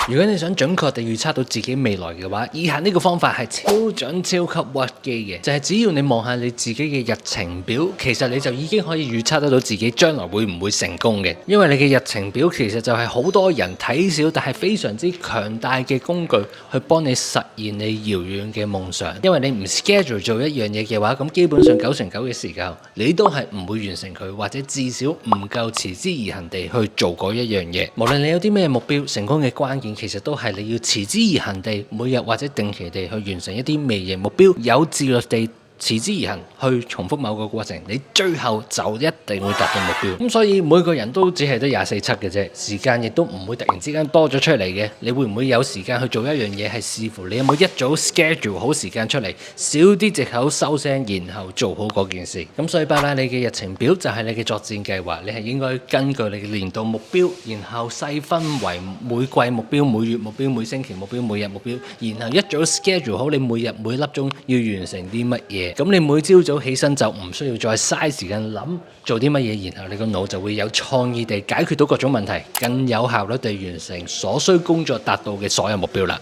如果你想準確地預測到自己未來嘅話，以下呢個方法係超準超級屈機嘅，就係只要你望下你自己嘅日程表，其實你就已經可以預測得到自己將來會唔會成功嘅。因為你嘅日程表其實就係好多人睇少但係非常之強大嘅工具，去幫你實現你遙遠嘅夢想。因為你唔 schedule 做一樣嘢嘅話，咁基本上9成9嘅時間你都係唔會完成佢，或者至少唔夠持之以恆地去做嗰一樣嘢。無論你有啲咩目標，成功嘅關鍵其實都係你要持之以恆地，每日或者定期地去完成一啲微型目標，有自律地持之以恆去重複某個過程，你最後就一定會達到目標。咁所以每個人都只係得24/7嘅啫，時間亦都唔會突然之間多咗出嚟嘅。你會唔會有時間去做一樣嘢，係視乎你有冇一早 schedule 好時間出嚟，少啲藉口收聲，然後做好嗰件事。咁所以巴拉，你嘅日程表就係你嘅作戰計劃，你係應該根據你嘅年度目標，然後細分為每季目標、每月目標、每星期目標、每日目標，然後一早 schedule 好你每日每粒鐘要完成啲乜嘢。咁你每朝早起身就唔需要再嘥時間諗做啲乜嘢，然後你個腦就會有創意地解決到各種問題，更有效率地完成所需工作達到嘅所有目標啦。